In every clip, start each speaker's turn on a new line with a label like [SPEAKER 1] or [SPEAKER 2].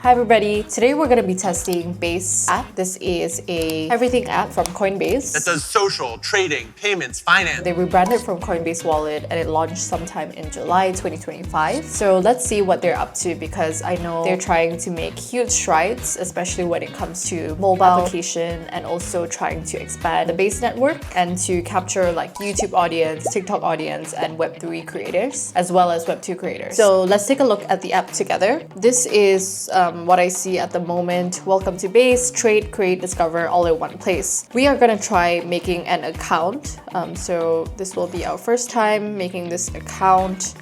[SPEAKER 1] Hi everybody, today we're going to be testing Base app. This is a everything app from Coinbase.
[SPEAKER 2] That does social, trading, payments, finance.
[SPEAKER 1] They rebranded from Coinbase Wallet and it launched sometime in July 2025. So let's see what they're up to because I know they're trying to make huge strides, especially when it comes to mobile application and also trying to expand the Base network and to capture like YouTube audience, TikTok audience, and Web3 creators, as well as Web2 creators. So let's take a look at the app together. This is what I see at the moment. Welcome to Base, trade, create, discover all in one place. We are gonna try making an account. So this will be our first time making this account.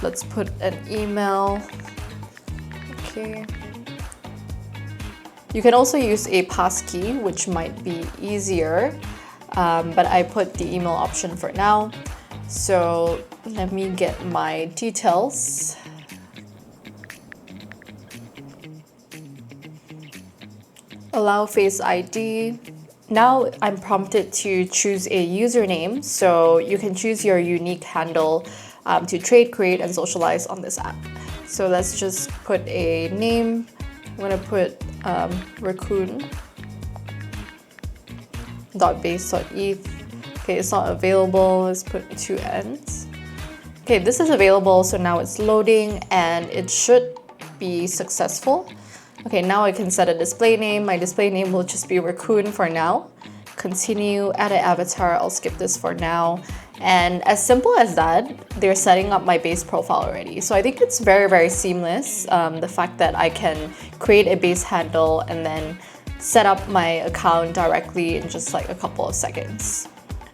[SPEAKER 1] Let's put an email. Okay. You can also use a passkey, which might be easier, but I put the email option for now. So let me get my details. Allow Face ID. Now I'm prompted to choose a username, so you can choose your unique handle to trade, create, and socialize on this app. So let's just put a name. I'm gonna put raccoon.base.eth. Okay, it's not available. Let's put 2 N's. Okay, this is available, so now it's loading and it should be successful. Okay, now I can set a display name. My display name will just be Raccoon for now. Continue, add an avatar. I'll skip this for now. And as simple as that, they're setting up my Base profile already. So I think it's very, very seamless. The fact that I can create a Base handle and then set up my account directly in just like a couple of seconds.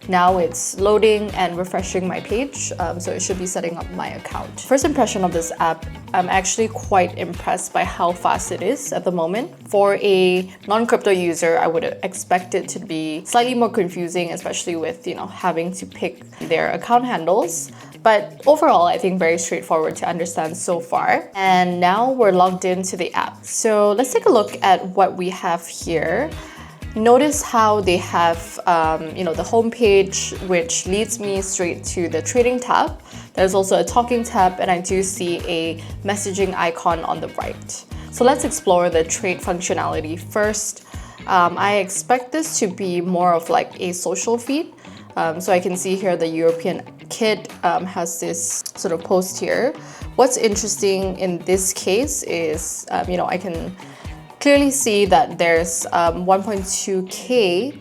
[SPEAKER 1] Now it's loading and refreshing my page, so it should be setting up my account. First impression of this app, I'm actually quite impressed by how fast it is at the moment. For a non-crypto user, I would expect it to be slightly more confusing, especially with, having to pick their account handles. But overall, I think very straightforward to understand so far. And now we're logged into the app. So let's take a look at what we have here. Notice how they have, the home page, which leads me straight to the trading tab. There's also a talking tab, and I do see a messaging icon on the right. So let's explore the trade functionality first. I expect this to be more of like a social feed. So I can see here the European kid has this sort of post here. What's interesting in this case is, I can clearly see that there's 1.2K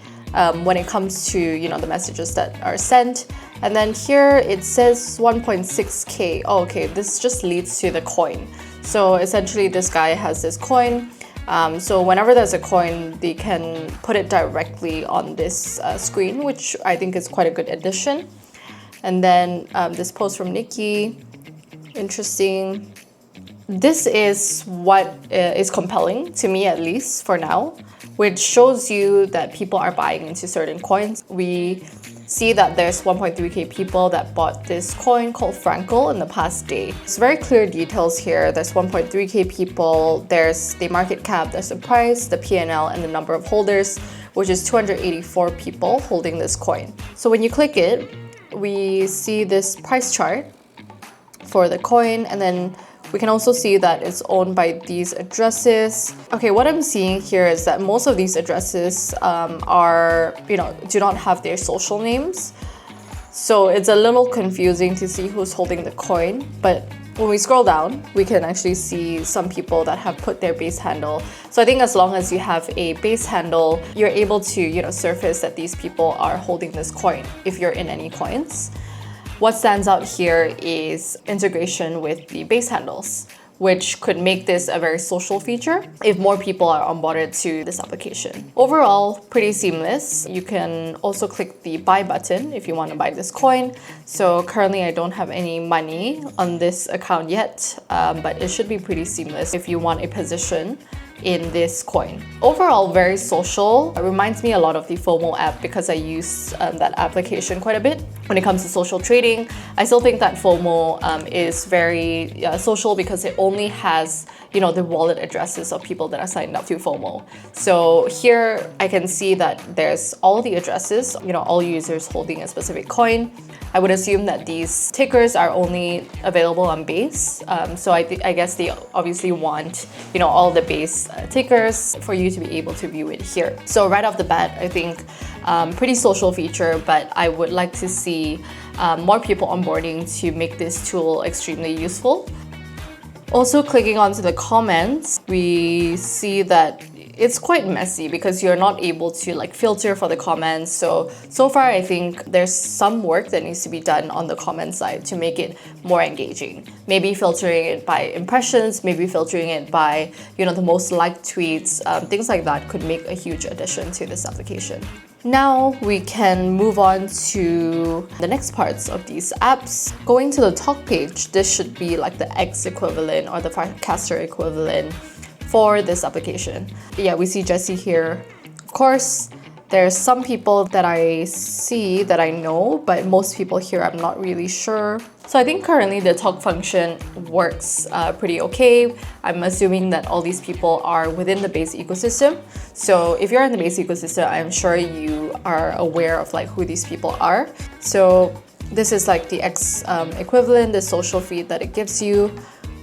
[SPEAKER 1] when it comes to the messages that are sent, and then here it says 1.6K. Oh, okay, this just leads to the coin. So essentially, this guy has this coin. So whenever there's a coin, they can put it directly on this screen, which I think is quite a good addition. And then this post from Nikki, interesting. This is what is compelling to me, at least for now, which shows you that people are buying into certain coins. We see that there's 1.3K people that bought this coin called Frankel in the past day. It's very clear details here. There's 1.3K people, there's the market cap, there's the price, the P&L, and the number of holders, which is 284 people holding this coin. So when you click it, we see this price chart for the coin, and then we can also see that it's owned by these addresses. Okay, what I'm seeing here is that most of these addresses do not have their social names. So it's a little confusing to see who's holding the coin. But when we scroll down, we can actually see some people that have put their Base handle. So I think as long as you have a Base handle, you're able to, surface that these people are holding this coin if you're in any coins. What stands out here is integration with the Base handles, which could make this a very social feature if more people are onboarded to this application. Overall, pretty seamless. You can also click the buy button if you want to buy this coin. So currently I don't have any money on this account yet, but it should be pretty seamless if you want a position in this coin. Overall, very social. It reminds me a lot of the FOMO app because I use that application quite a bit. When it comes to social trading, I still think that FOMO is very social because it only has, the wallet addresses of people that are signed up to FOMO. So here I can see that there's all the addresses, all users holding a specific coin. I would assume that these tickers are only available on Base. So I guess they obviously want, all the Base tickers for you to be able to view it here. So right off the bat, I think pretty social feature, but I would like to see more people onboarding to make this tool extremely useful. Also, clicking onto the comments, we see that it's quite messy because you're not able to filter for the comments. So far, I think there's some work that needs to be done on the comment side to make it more engaging. Maybe filtering it by impressions, maybe filtering it by, the most liked tweets, things like that could make a huge addition to this application. Now we can move on to the next parts of these apps. Going to the talk page, this should be like the X equivalent or the Farcaster equivalent for this application. Yeah, we see Jesse here. Of course, there's some people that I see that I know, but most people here I'm not really sure. So I think currently the talk function works pretty okay. I'm assuming that all these people are within the Base ecosystem. So if you're in the Base ecosystem, I'm sure you are aware of who these people are. So this is the X equivalent, the social feed that it gives you.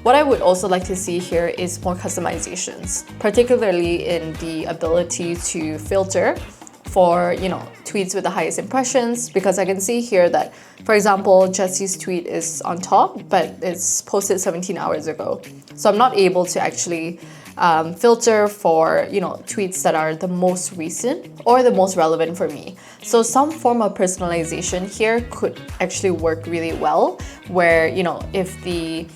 [SPEAKER 1] What I would also like to see here is more customizations, particularly in the ability to filter for tweets with the highest impressions, because I can see here that, for example, Jesse's tweet is on top, but it's posted 17 hours ago. So I'm not able to actually filter for tweets that are the most recent or the most relevant for me. So some form of personalization here could actually work really well, where if the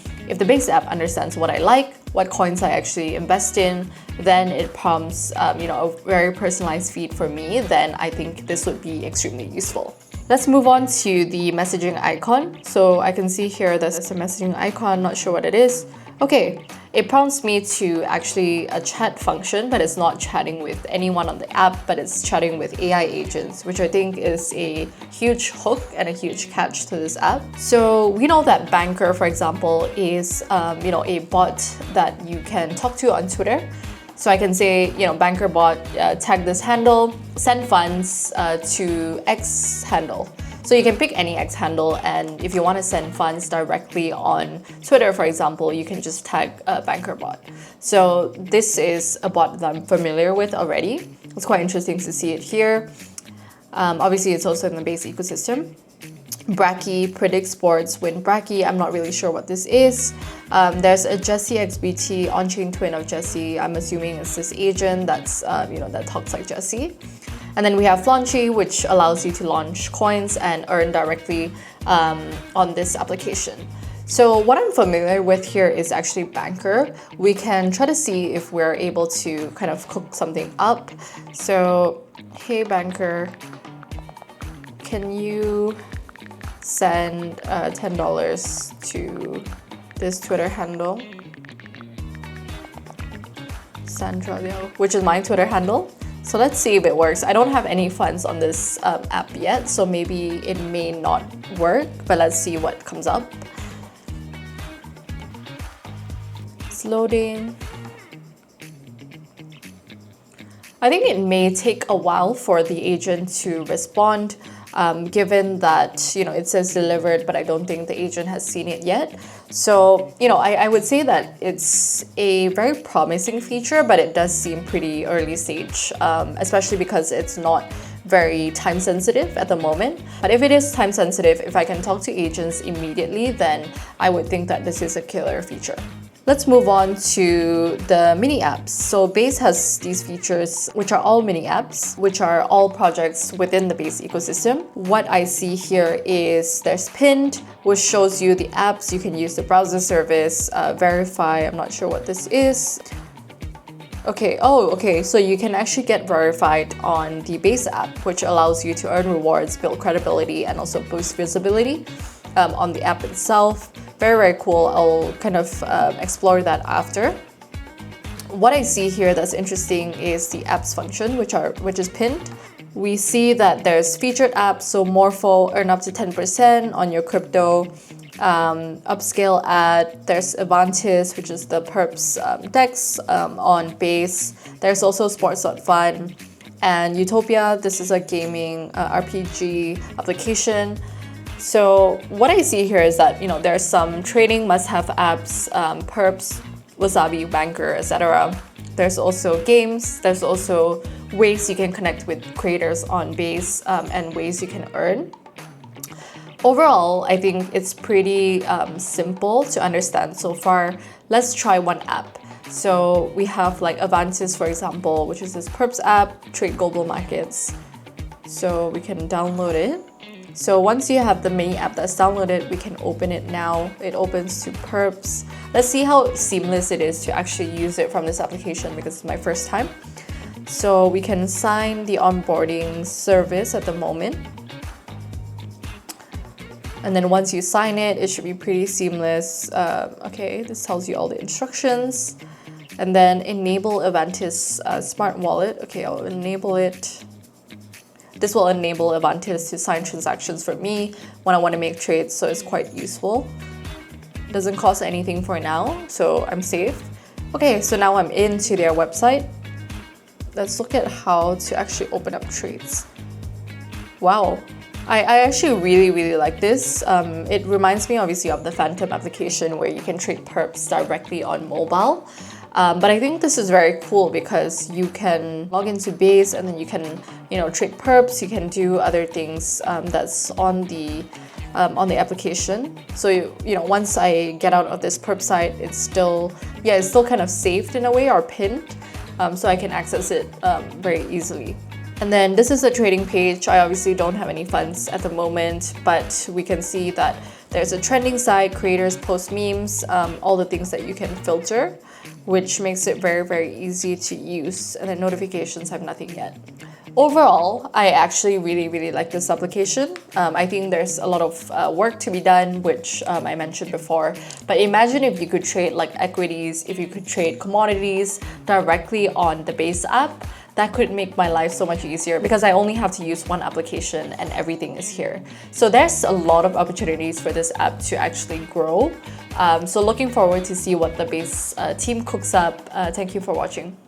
[SPEAKER 1] Base app understands what I like, what coins I actually invest in, then it prompts a very personalized feed for me, then I think this would be extremely useful. Let's move on to the messaging icon. So I can see here there's a messaging icon, not sure what it is. Okay, it prompts me to actually a chat function, but it's not chatting with anyone on the app, but it's chatting with AI agents, which I think is a huge hook and a huge catch to this app. So we know that Banker, for example, is a bot that you can talk to on Twitter. So I can say, Banker bot, tag this handle, send funds to X handle. So you can pick any X handle, and if you want to send funds directly on Twitter, for example, you can just tag a Banker bot. So this is a bot that I'm familiar with already. It's quite interesting to see it here. Obviously, it's also in the Base ecosystem. Bracky, predict sports, win Bracky. I'm not really sure what this is. There's a Jesse XBT, on-chain twin of Jesse. I'm assuming it's this agent that's that talks like Jesse. And then we have Launchy, which allows you to launch coins and earn directly on this application. So what I'm familiar with here is actually Banker. We can try to see if we're able to kind of cook something up. So, hey Banker, can you send $10 to this Twitter handle, Sandra, which is my Twitter handle. So let's see if it works. I don't have any funds on this app yet, so maybe it may not work, but let's see what comes up. It's loading. I think it may take a while for the agent to respond, given that it says delivered, but I don't think the agent has seen it yet. So I would say that it's a very promising feature, but it does seem pretty early stage, especially because it's not very time sensitive at the moment. But if it is time sensitive, if I can talk to agents immediately, then I would think that this is a killer feature. Let's move on to the mini apps. So Base has these features, which are all mini apps, which are all projects within the Base ecosystem. What I see here is there's Pinned, which shows you the apps. You can use the browser service, verify. I'm not sure what this is. Okay, so you can actually get verified on the Base app, which allows you to earn rewards, build credibility, and also boost visibility on the app itself. Very, very cool. I'll kind of explore that after. what I see here that's interesting is the apps function, which is pinned. We see that there's featured apps, so Morpho earn up to 10% on your crypto. Upscale ad, there's Avantis, which is the perps DEX on Base. There's also Sports.fun and Utopia. This is a gaming RPG application. So what I see here is that, there's some trading must-have apps, perps, Wasabi, Banker, etc. There's also games. There's also ways you can connect with creators on Base and ways you can earn. Overall, I think it's pretty simple to understand so far. Let's try one app. So we have like Avantis, for example, which is this perps app, trade global markets. So we can download it. So once you have the main app that's downloaded, we can open it now. It opens to perps. Let's see how seamless it is to actually use it from this application because it's my first time. So we can sign the onboarding service at the moment. And then once you sign it, it should be pretty seamless. Okay, this tells you all the instructions. And then enable Avantis smart wallet. Okay, I'll enable it. This will enable Avantis to sign transactions for me when I want to make trades, so it's quite useful. It doesn't cost anything for now, so I'm safe. Okay, so now I'm into their website. Let's look at how to actually open up trades. Wow. I actually really like this. It reminds me obviously of the Phantom application where you can trade perps directly on mobile. But I think this is very cool because you can log into Base and then you can, trade perps. You can do other things that's on the application. So once I get out of this perp site, it's still kind of saved in a way or pinned, so I can access it very easily. And then this is a trading page. I obviously don't have any funds at the moment, but we can see that there's a trending site, creators post memes, all the things that you can filter, which makes it very easy to use. And then notifications have nothing yet. Overall, I actually really like this application. I think there's a lot of work to be done, which I mentioned before. But imagine if you could trade like equities, if you could trade commodities directly on the Base app. That could make my life so much easier because I only have to use one application and everything is here. So there's a lot of opportunities for this app to actually grow. So looking forward to see what the Base team cooks up. Thank you for watching.